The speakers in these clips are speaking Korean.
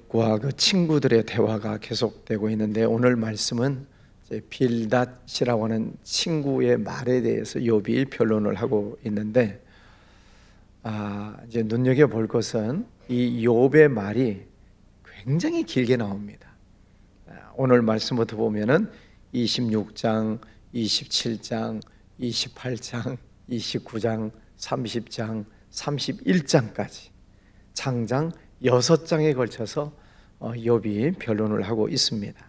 욥과 그 친구들의 대화가 계속되고 있는데, 오늘 말씀은 이제 빌닷이라고 하는 친구의 말에 대해서 욥이 변론을 하고 있는데, 이제 눈여겨 볼 것은 이 욥의 말이 굉장히 길게 나옵니다. 오늘 말씀부터 보면은 26장, 27장, 28장, 29장, 30장, 31장까지 장장 6장에 걸쳐서 욥이 변론을 하고 있습니다.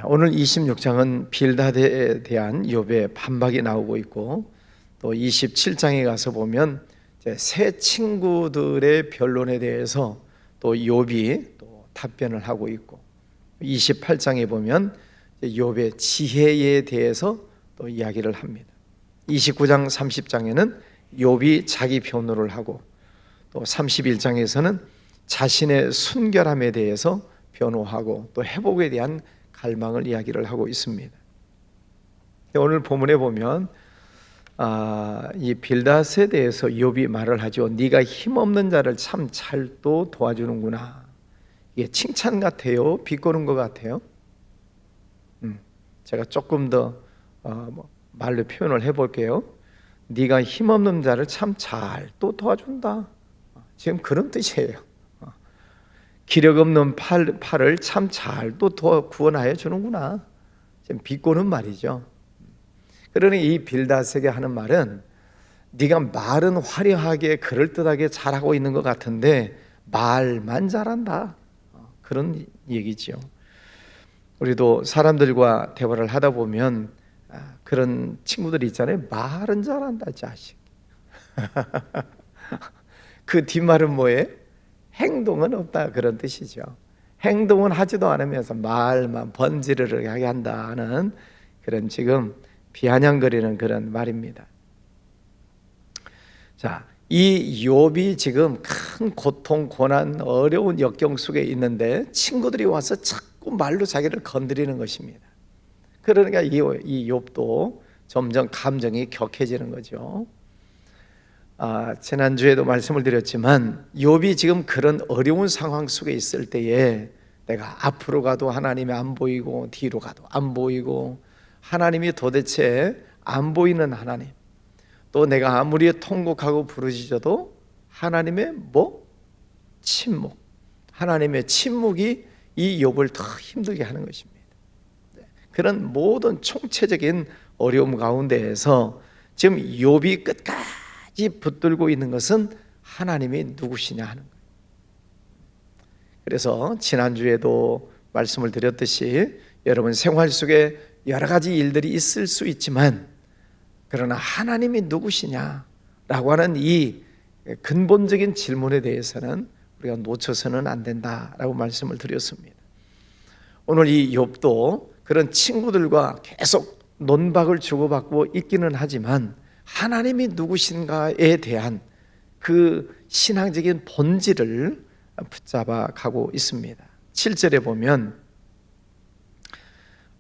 오늘 26장은 빌닷에 대한 욥의 반박이 나오고 있고, 또 27장에 가서 보면 새 친구들의 변론에 대해서 또 욥이 또 답변을 하고 있고, 28장에 보면 욥의 지혜에 대해서 또 이야기를 합니다. 29장 30장에는 욥이 자기 변호를 하고, 또 31장에서는 자신의 순결함에 대해서 변호하고 또 회복에 대한 갈망을 이야기를 하고 있습니다. 오늘 본문에 보면 이 빌닷에 대해서 욥이 말을 하죠. 네가 힘없는 자를 참 잘 또 도와주는구나. 이게 칭찬 같아요, 비꼬는 것 같아요? 제가 조금 더 말로 표현을 해볼게요. 네가 힘없는 자를 참 잘 또 도와준다. 지금 그런 뜻이에요. 기력 없는 팔을 참 잘 또 구원하여 주는구나. 지금 비꼬는 말이죠. 그러니 이 빌닷에게 하는 말은, 네가 말은 화려하게 그럴듯하게 잘하고 있는 것 같은데 말만 잘한다. 그런 얘기죠. 우리도 사람들과 대화를 하다 보면 그런 친구들이 있잖아요. 말은 잘한다, 자식. 그 뒷말은 뭐예요? 행동은 없다, 그런 뜻이죠. 행동은 하지도 않으면서 말만 번지르르하게 한다는 그런 지금 비아냥거리는 그런 말입니다. 자, 이 욥이 지금 큰 고통, 고난, 어려운 역경 속에 있는데 친구들이 와서 자꾸 말로 자기를 건드리는 것입니다. 그러니까 이 욥도 점점 감정이 격해지는 거죠. 지난주에도 말씀을 드렸지만 욥이 지금 그런 어려운 상황 속에 있을 때에, 내가 앞으로 가도 하나님이 안 보이고 뒤로 가도 안 보이고 하나님이 도대체 안 보이는 하나님, 또 내가 아무리 통곡하고 부르짖어도 하나님의 침묵, 하나님의 침묵이 이 욥을 더 힘들게 하는 것입니다. 그런 모든 총체적인 어려움 가운데에서 지금 욥이 끝까지 붙들고 있는 것은 하나님이 누구시냐 하는 거예요. 그래서 지난주에도 말씀을 드렸듯이 여러분 생활 속에 여러 가지 일들이 있을 수 있지만, 그러나 하나님이 누구시냐라고 하는 이 근본적인 질문에 대해서는 우리가 놓쳐서는 안 된다라고 말씀을 드렸습니다. 오늘 이 욥도 그런 친구들과 계속 논박을 주고받고 있기는 하지만 하나님이 누구신가에 대한 그 신앙적인 본질을 붙잡아 가고 있습니다. 7절에 보면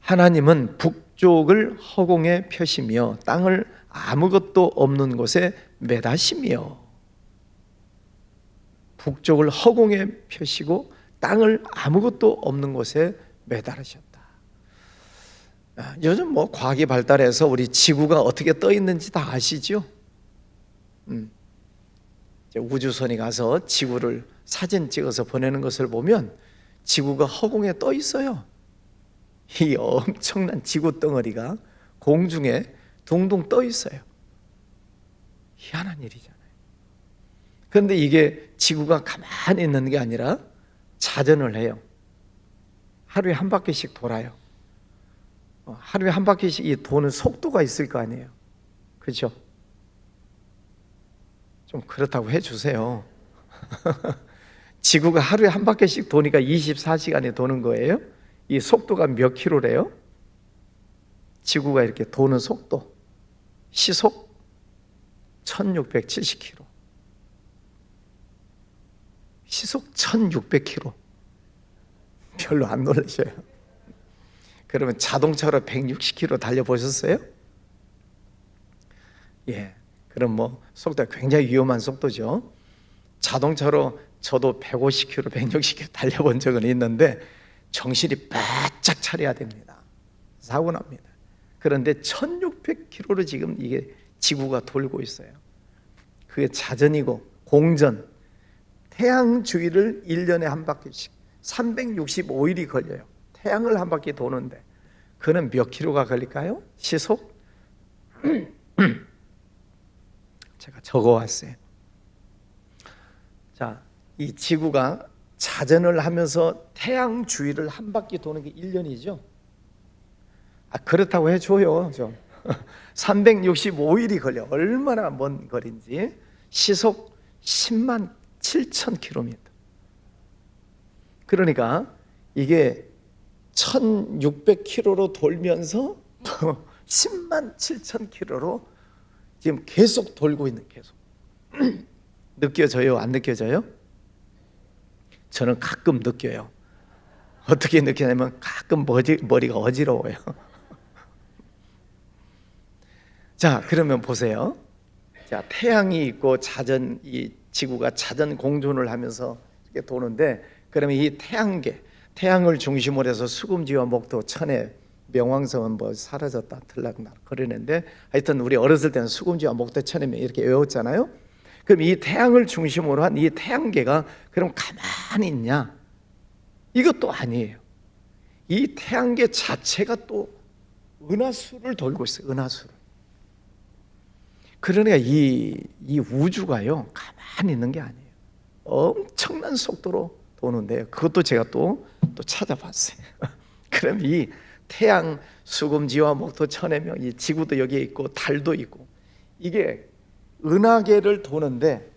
하나님은 북쪽을 허공에 펴시며 땅을 아무것도 없는 곳에 매다시며, 북쪽을 허공에 펴시고 땅을 아무것도 없는 곳에 매달으셨다. 요즘 과학이 발달해서 우리 지구가 어떻게 떠 있는지 다 아시죠? 우주선이 가서 지구를 사진 찍어서 보내는 것을 보면 지구가 허공에 떠 있어요. 이 엄청난 지구 덩어리가 공중에 둥둥 떠 있어요. 희한한 일이잖아요. 그런데 이게 지구가 가만히 있는 게 아니라 자전을 해요. 하루에 한 바퀴씩 돌아요. 하루에 한 바퀴씩 이 도는 속도가 있을 거 아니에요. 그렇죠? 좀 그렇다고 해주세요. 지구가 하루에 한 바퀴씩 도니까 24시간에 도는 거예요. 이 속도가 몇 킬로래요? 지구가 이렇게 도는 속도, 시속 1670km, 시속 1600km. 별로 안 놀라셔요. 그러면 자동차로 160km 달려보셨어요? 그럼 속도가 굉장히 위험한 속도죠. 자동차로 저도 150km, 160km 달려본 적은 있는데 정신이 바짝 차려야 됩니다. 사고 납니다. 그런데 1600km로 지금 이게 지구가 돌고 있어요. 그게 자전이고 공전, 태양 주위를 1년에 한 바퀴씩 365일이 걸려요. 태양을 한 바퀴 도는데 그는 몇 킬로가 걸릴까요? 시속? 제가 적어왔어요. 자, 이 지구가 자전을 하면서 태양 주위를 한 바퀴 도는 게 1년이죠. 그렇다고 해줘요. 좀 365일이 걸려. 얼마나 먼 거리인지. 시속 10만 7천 킬로미터. 그러니까 이게 1600km로 돌면서 또 10만 7천 킬로로 지금 계속 돌고 있는, 계속. 느껴져요? 안 느껴져요? 저는 가끔 느껴요. 어떻게 느끼냐면 가끔 머리가 어지러워요. 자, 그러면 보세요. 자, 태양이 있고 자전, 이 지구가 자전 공존을 하면서 이렇게 도는데, 그러면 이 태양을 중심으로 해서 수금지와 목도, 천해, 명왕성은 뭐 사라졌다 들락날락 그러는데, 하여튼 우리 어렸을 때는 수금지와 목도, 천해 이렇게 외웠잖아요. 그럼 이 태양을 중심으로 한 이 태양계가 그럼 가만히 있냐? 이것도 아니에요. 이 태양계 자체가 또 은하수를 돌고 있어요. 은하수를. 그러니까 이 우주가요, 가만히 있는 게 아니에요. 엄청난 속도로 도는데요. 그것도 제가 또 찾아봤어요. 그럼 이 태양, 수금지와 목토, 천해명, 이 지구도 여기에 있고 달도 있고, 이게 은하계를 도는데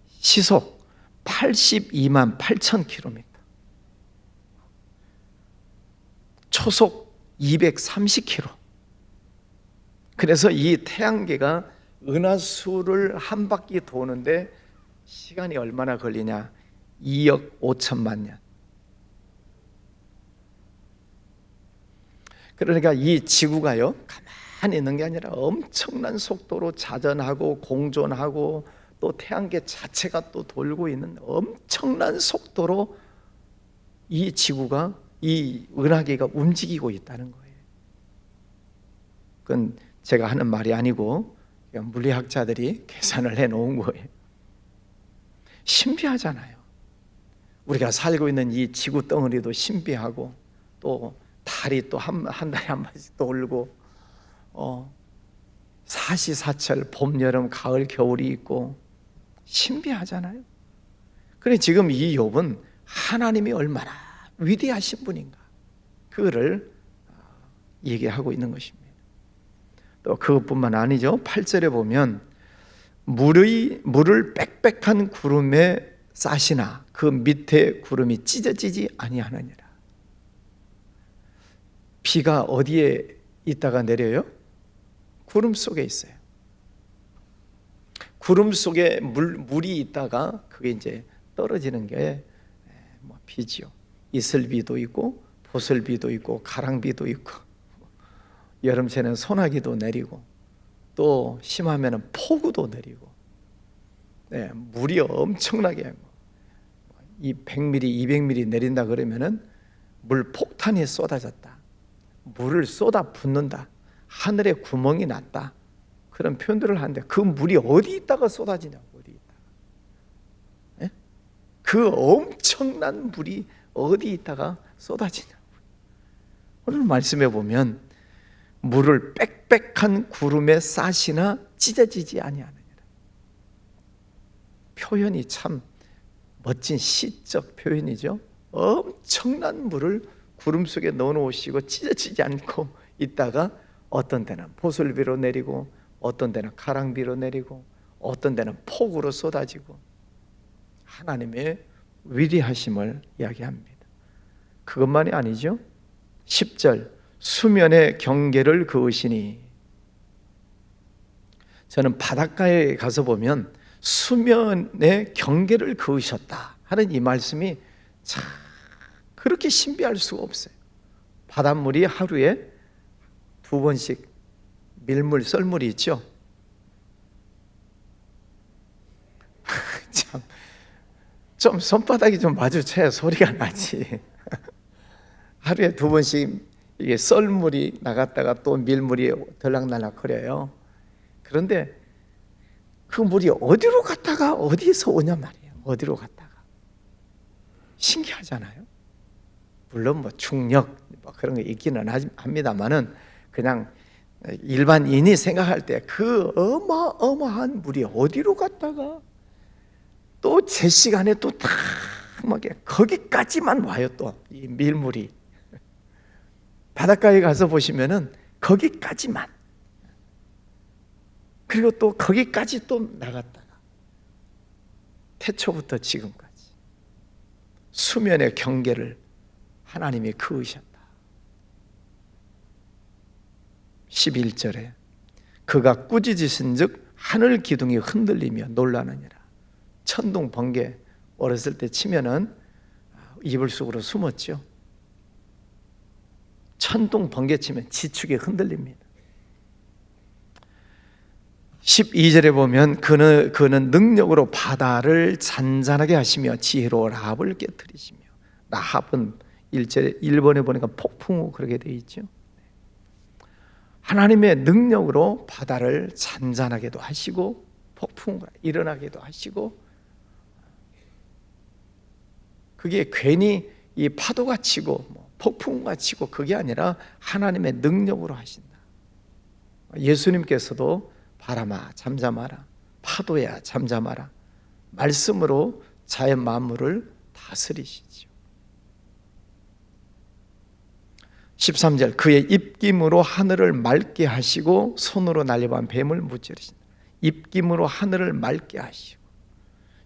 시속 82만 8천 킬로미터, 초속 230km. 그래서 이 태양계가 은하수를 한 바퀴 도는데 시간이 얼마나 걸리냐? 2억 5천만 년. 그러니까 이 지구가요, 가만히 있는 게 아니라 엄청난 속도로 자전하고 공존하고 또 태양계 자체가 또 돌고 있는 엄청난 속도로 이 지구가, 이 은하계가 움직이고 있다는 거예요. 그건 제가 하는 말이 아니고 물리학자들이 계산을 해놓은 거예요. 신비하잖아요. 우리가 살고 있는 이 지구 덩어리도 신비하고, 또 달이 또 한 달에 한 번씩 돌고, 사시사철, 봄, 여름, 가을, 겨울이 있고 신비하잖아요. 그래, 지금 이 욥은 하나님이 얼마나 위대하신 분인가, 그거를 얘기하고 있는 것입니다. 또 그것뿐만 아니죠. 8절에 보면 물을 빽빽한 구름에 싸시나 그 밑에 구름이 찢어지지 아니하느니라. 비가 어디에 있다가 내려요? 구름 속에 있어요. 구름 속에 물이 있다가 그게 이제 떨어지는 게 비지요. 이슬비도 있고 보슬비도 있고 가랑비도 있고, 여름새는 소나기도 내리고, 또 심하면 폭우도 내리고, 물이 엄청나게 이 100mm, 200mm 내린다 그러면은 물 폭탄이 쏟아졌다, 물을 쏟아 붓는다, 하늘에 구멍이 났다, 그런 표현들을 하는데 그 물이 어디 있다가 쏟아지냐고, 어디 있다가, 그 엄청난 물이 어디 있다가 쏟아지냐고. 오늘 말씀해 보면 물을 빽빽한 구름에 싸시나 찢어지지 아니하느니라. 표현이 참 멋진 시적 표현이죠. 엄청난 물을 구름 속에 넣어놓으시고 찢어지지 않고 있다가 어떤 데는 보슬비로 내리고, 어떤 데는 가랑비로 내리고, 어떤 데는 폭우로 쏟아지고, 하나님의 위대하심을 이야기합니다. 그것만이 아니죠. 10절 수면의 경계를 그으시니, 저는 바닷가에 가서 보면 수면의 경계를 그으셨다 하는 이 말씀이 참 그렇게 신비할 수가 없어요. 바닷물이 하루에 2번씩 밀물, 썰물이 있죠. 참, 좀 손바닥이 좀 마주쳐야 소리가 나지. 하루에 2번씩 이게 썰물이 나갔다가 또 밀물이 들락날락 거려요. 그런데 그 물이 어디로 갔다가 어디서 오냐 말이에요. 어디로 갔다가. 신기하잖아요. 물론 뭐 중력 뭐 그런 게 있기는 합니다만은 그냥 일반인이 생각할 때 그 어마어마한 물이 어디로 갔다가 또 제 시간에 또 딱 거기까지만 와요. 또 이 밀물이 바닷가에 가서 보시면은 거기까지만, 그리고 또 거기까지 또 나갔다가 태초부터 지금까지 수면의 경계를 하나님이 그으셨다. 11절에 그가 꾸짖으신즉 하늘 기둥이 흔들리며 놀라느니라. 천둥 번개 어렸을 때 치면은 이불 속으로 숨었죠. 천둥 번개 치면 지축이 흔들립니다. 12절에 보면 그는 능력으로 바다를 잔잔하게 하시며 지혜로 라합을 깨뜨리시며, 라합은 1번에 보니까 폭풍우 그렇게 되어 있죠. 하나님의 능력으로 바다를 잔잔하게도 하시고 폭풍우가 일어나게도 하시고, 그게 괜히 이 파도가 치고 폭풍우가 치고 그게 아니라 하나님의 능력으로 하신다. 예수님께서도 바람아 잠잠하라, 파도야 잠잠하라, 말씀으로 자연 만물을 다스리시죠. 13절 그의 입김으로 하늘을 맑게 하시고 손으로 날려본 뱀을 무찌르신다. 입김으로 하늘을 맑게 하시고.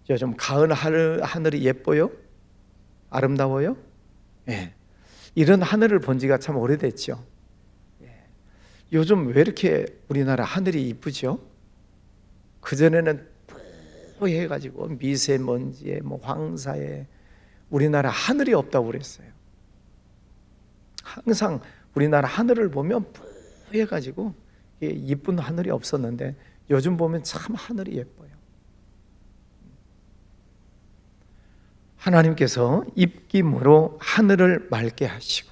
요즘 가을 하늘이 예뻐요? 아름다워요? 예. 이런 하늘을 본 지가 참 오래됐죠. 예. 요즘 왜 이렇게 우리나라 하늘이 이쁘죠? 그전에는 뿌해가지고 미세먼지에 황사에 우리나라 하늘이 없다고 그랬어요. 항상 우리나라 하늘을 보면 뿌해가지고 이쁜 하늘이 없었는데 요즘 보면 참 하늘이 예뻐요. 하나님께서 입김으로 하늘을 맑게 하시고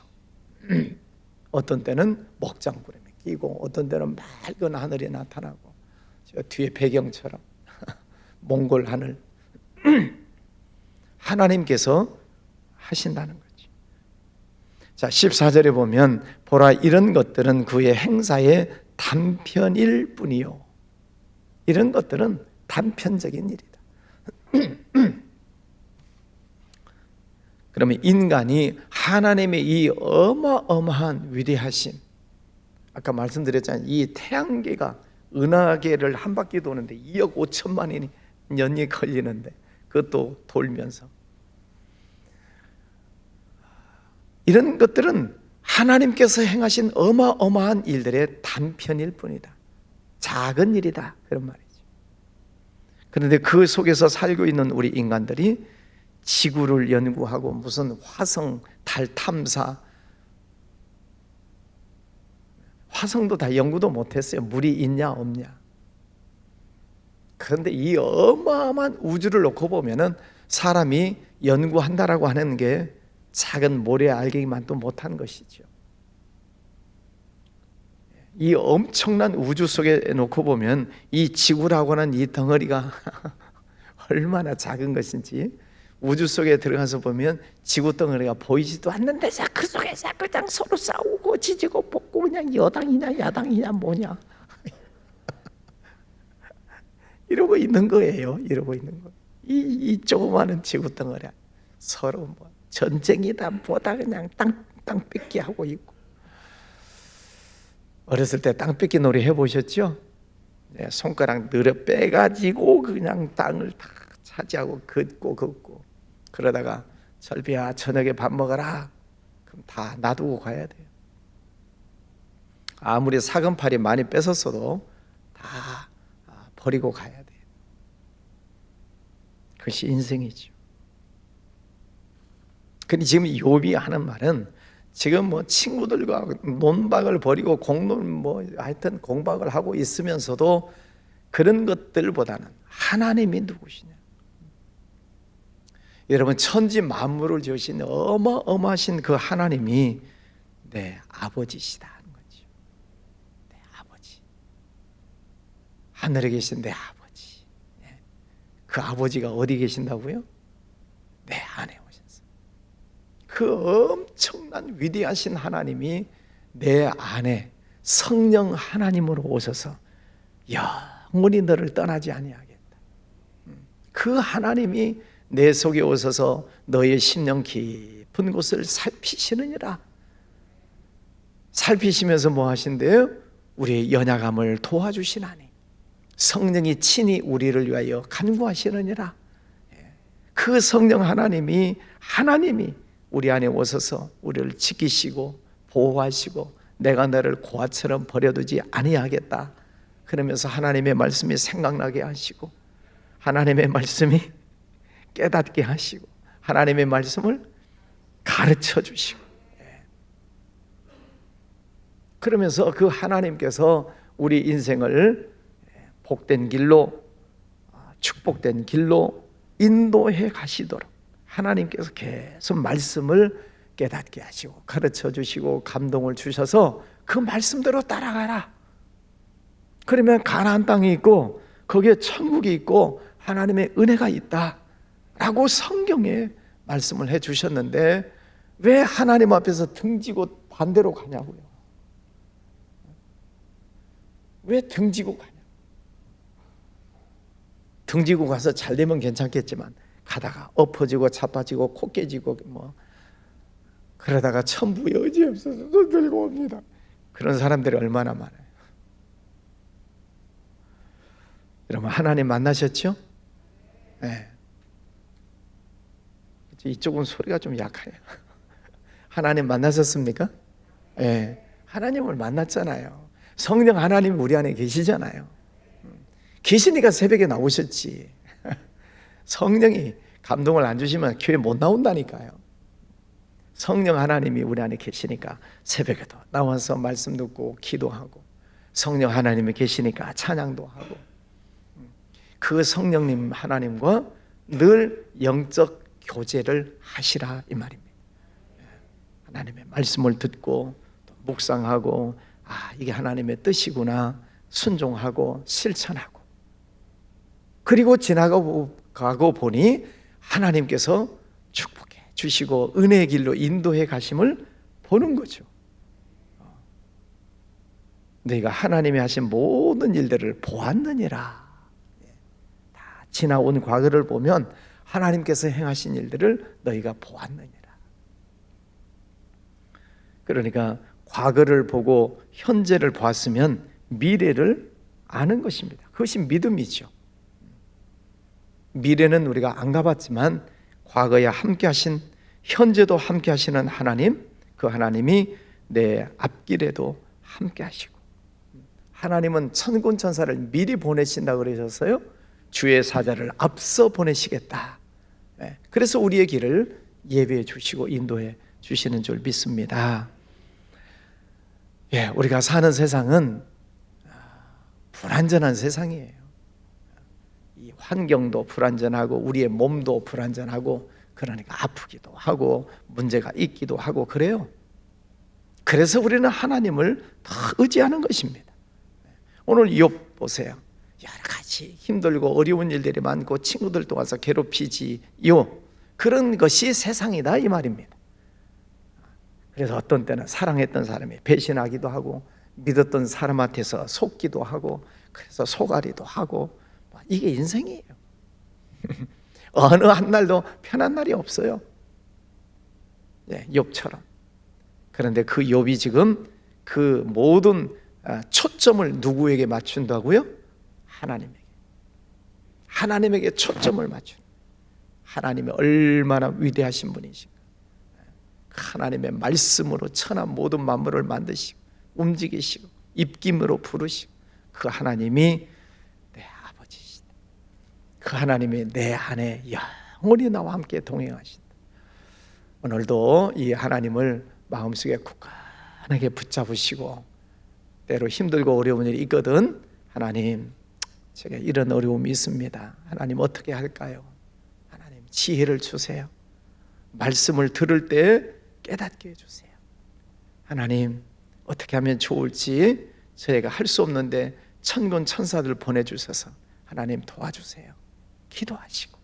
어떤 때는 먹장구름이 끼고 어떤 때는 맑은 하늘이 나타나고 저 뒤에 배경처럼 몽골 하늘 하나님께서 하신다는 거죠. 자, 14절에 보면 보라 이런 것들은 그의 행사의 단편일 뿐이요. 이런 것들은 단편적인 일이다. 그러면 인간이 하나님의 이 어마어마한 위대하심, 아까 말씀드렸잖아요. 이 태양계가 은하계를 한 바퀴 도는데 2억 5천만 년이 걸리는데 그것도 돌면서, 이런 것들은 하나님께서 행하신 어마어마한 일들의 단편일 뿐이다. 작은 일이다, 그런 말이죠. 그런데 그 속에서 살고 있는 우리 인간들이 지구를 연구하고 무슨 화성, 달 탐사, 화성도 다 연구도 못했어요. 물이 있냐 없냐. 그런데 이 어마어마한 우주를 놓고 보면은 사람이 연구한다라고 하는 게 작은 모래 알갱이만도 못한 것이죠. 이 엄청난 우주 속에 놓고 보면 이 지구라고 하는 이 덩어리가 얼마나 작은 것인지, 우주 속에 들어가서 보면 지구 덩어리가 보이지도 않는데 그 속에서 그냥 서로 싸우고 지지고 볶고 그냥 여당이냐 야당이냐 뭐냐 이러고 있는 거예요. 이러고 있는 거. 이 조그마한 지구 덩어리 서로 뭐 전쟁이다 뭐다 그냥 땅 뺏기 하고 있고. 어렸을 때 땅 뺏기 놀이 해보셨죠? 네, 손가락 늘어 빼가지고 그냥 땅을 다 차지하고 긋고 그러다가 철비야 저녁에 밥 먹어라. 그럼 다 놔두고 가야 돼요. 아무리 사금팔이 많이 뺏었어도 다 버리고 가야 돼요. 그것이 인생이죠. 근데 지금 욥이 하는 말은 지금 뭐 친구들과 논박을 벌이고 하여튼 공박을 하고 있으면서도 그런 것들보다는 하나님이 누구시냐, 여러분, 천지 만물을 지으신 어마어마하신 그 하나님이 내 아버지시다 하는 거죠. 내 아버지, 하늘에 계신 내 아버지. 그 아버지가 어디 계신다고요? 내 안에 오셨어요. 그 엄청난 위대하신 하나님이 내 안에 성령 하나님으로 오셔서 영원히 너를 떠나지 아니하겠다. 그 하나님이 내 속에 오셔서 너의 심령 깊은 곳을 살피시느니라. 살피시면서 뭐 하신대요? 우리의 연약함을 도와주시나니 성령이 친히 우리를 위하여 간구하시느니라. 그 성령 하나님이 우리 안에 오셔서 우리를 지키시고 보호하시고 내가 너를 고아처럼 버려두지 아니하겠다 그러면서 하나님의 말씀이 생각나게 하시고 하나님의 말씀이 깨닫게 하시고 하나님의 말씀을 가르쳐 주시고, 그러면서 그 하나님께서 우리 인생을 복된 길로, 축복된 길로 인도해 가시도록 하나님께서 계속 말씀을 깨닫게 하시고 가르쳐 주시고 감동을 주셔서 그 말씀대로 따라가라. 그러면 가나안 땅이 있고 거기에 천국이 있고 하나님의 은혜가 있다라고 성경에 말씀을 해 주셨는데 왜 하나님 앞에서 등지고 반대로 가냐고요? 왜 등지고 가냐? 등지고 가서 잘 되면 괜찮겠지만 가다가 엎어지고 자빠지고 코 깨지고 뭐 그러다가 천부에 의지 없어서 손 들고 옵니다. 그런 사람들이 얼마나 많아요. 여러분, 하나님 만나셨죠? 네. 이쪽은 소리가 좀 약해요. 하나님 만나셨습니까? 네. 하나님을 만났잖아요. 성령 하나님이 우리 안에 계시잖아요. 계시니까 새벽에 나오셨지. 성령이 감동을 안 주시면 교회 못 나온다니까요. 성령 하나님이 우리 안에 계시니까 새벽에도 나와서 말씀 듣고 기도하고, 성령 하나님이 계시니까 찬양도 하고, 그 성령님 하나님과 늘 영적 교제를 하시라 이 말입니다. 하나님의 말씀을 듣고 또 묵상하고, 이게 하나님의 뜻이구나 순종하고 실천하고, 그리고 지나가고 보니 하나님께서 축복해 주시고 은혜의 길로 인도해 가심을 보는 거죠. 너희가 하나님이 하신 모든 일들을 보았느니라. 다 지나온 과거를 보면 하나님께서 행하신 일들을 너희가 보았느니라. 그러니까 과거를 보고 현재를 보았으면 미래를 아는 것입니다. 그것이 믿음이죠. 미래는 우리가 안 가봤지만 과거에 함께 하신, 현재도 함께 하시는 하나님, 그 하나님이 내 앞길에도 함께 하시고, 하나님은 천군 천사를 미리 보내신다고 그러셨어요. 주의 사자를 앞서 보내시겠다. 그래서 우리의 길을 예배해 주시고 인도해 주시는 줄 믿습니다. 우리가 사는 세상은 불안전한 세상이에요. 이 환경도 불안전하고 우리의 몸도 불안전하고, 그러니까 아프기도 하고 문제가 있기도 하고 그래요. 그래서 우리는 하나님을 더 의지하는 것입니다. 오늘 욥 보세요. 여러 가지 힘들고 어려운 일들이 많고 친구들도 와서 괴롭히지요. 그런 것이 세상이다 이 말입니다. 그래서 어떤 때는 사랑했던 사람이 배신하기도 하고, 믿었던 사람한테서 속기도 하고, 그래서 속앓이도 하고, 이게 인생이에요. 어느 한 날도 편한 날이 없어요. 욥처럼. 그런데 그 욥이 지금 그 모든 초점을 누구에게 맞춘다고요? 하나님에게 초점을 맞춘. 하나님이 얼마나 위대하신 분이신가. 하나님의 말씀으로 천한 모든 만물을 만드시고 움직이시고 입김으로 부르시고, 그 하나님이 내 아버지시다. 그 하나님이 내 안에 영원히 나와 함께 동행하신다. 오늘도 이 하나님을 마음속에 굳건하게 붙잡으시고, 때로 힘들고 어려운 일이 있거든, 하나님 제가 이런 어려움이 있습니다. 하나님 어떻게 할까요? 하나님 지혜를 주세요. 말씀을 들을 때 깨닫게 해주세요. 하나님, 어떻게 하면 좋을지 저희가 할 수 없는데 천군 천사들 보내주셔서 하나님 도와주세요. 기도하시고,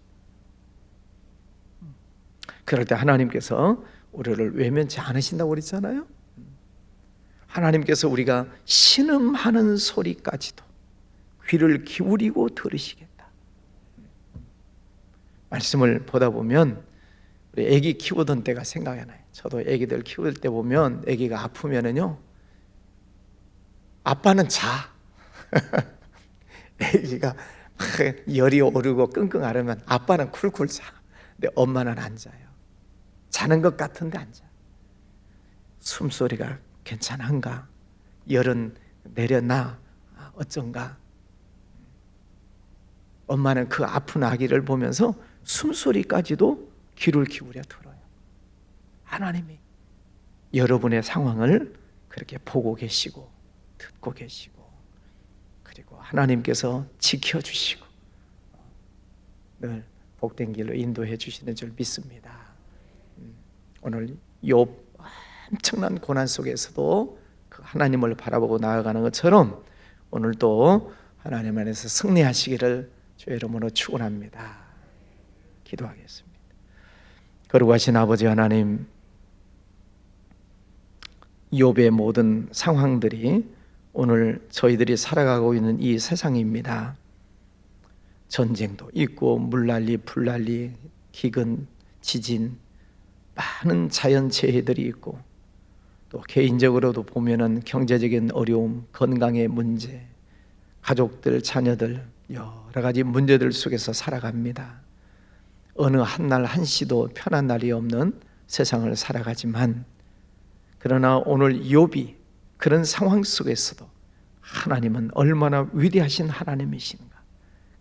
그럴 때 하나님께서 우리를 외면치 않으신다고 그랬잖아요. 하나님께서 우리가 신음하는 소리까지도 귀를 기울이고 들으시겠다. 말씀을 보다 보면 우리 애기 키우던 때가 생각이 나요. 저도 애기들 키울 때 보면 애기가 아프면은요, 아빠는 자. 애기가 막 열이 오르고 끙끙 앓으면 아빠는 쿨쿨 자. 근데 엄마는 안 자요. 자는 것 같은데 안 자. 숨소리가 괜찮은가? 열은 내려나? 어쩐가? 엄마는 그 아픈 아기를 보면서 숨소리까지도 귀를 기울여 들어요. 하나님이 여러분의 상황을 그렇게 보고 계시고 듣고 계시고, 그리고 하나님께서 지켜주시고 늘 복된 길로 인도해 주시는 줄 믿습니다. 오늘 욥 엄청난 고난 속에서도 그 하나님을 바라보고 나아가는 것처럼 오늘도 하나님 안에서 승리하시기를 주의 이름으로 축원합니다. 기도하겠습니다. 거룩하신 아버지 하나님, 욥의 모든 상황들이 오늘 저희들이 살아가고 있는 이 세상입니다. 전쟁도 있고 물난리, 불난리, 기근, 지진, 많은 자연재해들이 있고, 또 개인적으로도 보면은 경제적인 어려움, 건강의 문제, 가족들, 자녀들 여러 가지 문제들 속에서 살아갑니다. 어느 한날 한시도 편한 날이 없는 세상을 살아가지만, 그러나 오늘 욥이 그런 상황 속에서도 하나님은 얼마나 위대하신 하나님이신가,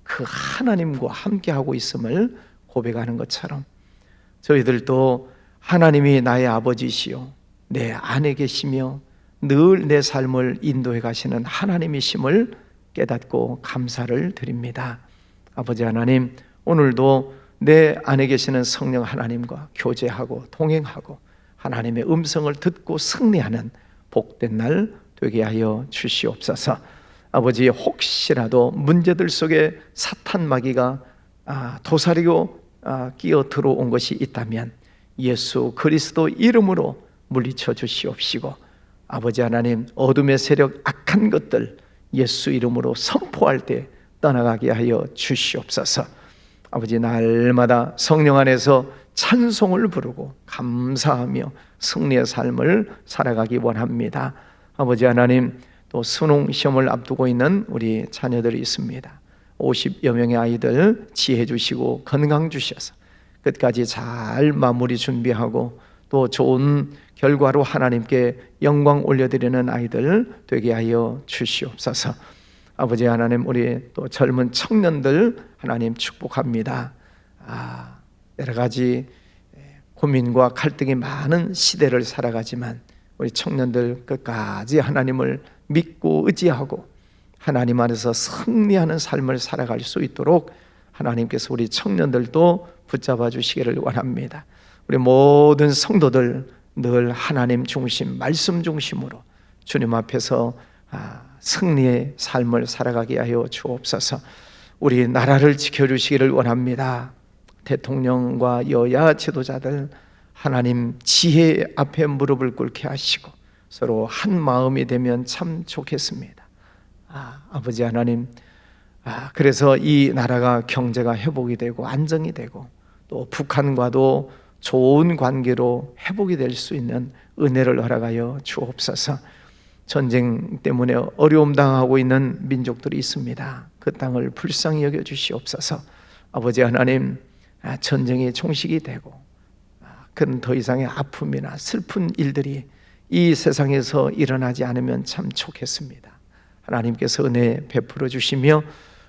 그 하나님과 함께하고 있음을 고백하는 것처럼 저희들도 하나님이 나의 아버지시요 내 안에 계시며 늘 내 삶을 인도해 가시는 하나님이심을 깨닫고 감사를 드립니다. 아버지 하나님, 오늘도 내 안에 계시는 성령 하나님과 교제하고 동행하고 하나님의 음성을 듣고 승리하는 복된 날 되게 하여 주시옵소서. 아버지, 혹시라도 문제들 속에 사탄 마귀가 도사리고 끼어 들어온 것이 있다면 예수 그리스도 이름으로 물리쳐 주시옵시고, 아버지 하나님, 어둠의 세력, 악한 것들 예수 이름으로 선포할 때 떠나가게 하여 주시옵소서. 아버지, 날마다 성령 안에서 찬송을 부르고 감사하며 승리의 삶을 살아가기 원합니다. 아버지 하나님, 또 수능 시험을 앞두고 있는 우리 자녀들이 있습니다. 50여 명의 아이들 지혜 주시고 건강 주셔서 끝까지 잘 마무리 준비하고 또 좋은 결과로 하나님께 영광 올려드리는 아이들 되게 하여 주시옵소서. 아버지 하나님, 우리 또 젊은 청년들 하나님 축복합니다. 여러 가지 고민과 갈등이 많은 시대를 살아가지만 우리 청년들 끝까지 하나님을 믿고 의지하고 하나님 안에서 승리하는 삶을 살아갈 수 있도록 하나님께서 우리 청년들도 붙잡아 주시기를 원합니다. 우리 모든 성도들 늘 하나님 중심, 말씀 중심으로 주님 앞에서 승리의 삶을 살아가게 하여 주옵소서. 우리 나라를 지켜주시기를 원합니다. 대통령과 여야 지도자들 하나님 지혜 앞에 무릎을 꿇게 하시고 서로 한 마음이 되면 참 좋겠습니다. 아버지 하나님, 그래서 이 나라가 경제가 회복이 되고 안정이 되고 또 북한과도 좋은 관계로 회복이 될 수 있는 은혜를 허락하여 주옵소서. 전쟁 때문에 어려움 당하고 있는 민족들이 있습니다. 그 땅을 불쌍히 여겨 주시옵소서. 아버지 하나님, 전쟁이 종식이 되고 그런 더 이상의 아픔이나 슬픈 일들이 이 세상에서 일어나지 않으면 참 좋겠습니다. 하나님께서 은혜 베풀어 주시며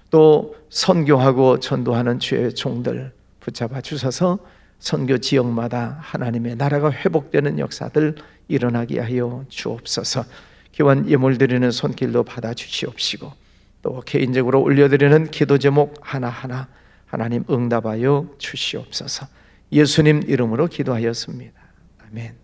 또 선교하고 전도하는 주의 종들 붙잡아 주셔서 선교 지역마다 하나님의 나라가 회복되는 역사들 일어나게 하여 주옵소서. 기원 예물 드리는 손길도 받아 주시옵시고 또 개인적으로 올려드리는 기도 제목 하나하나 하나님 응답하여 주시옵소서. 예수님 이름으로 기도하였습니다. 아멘.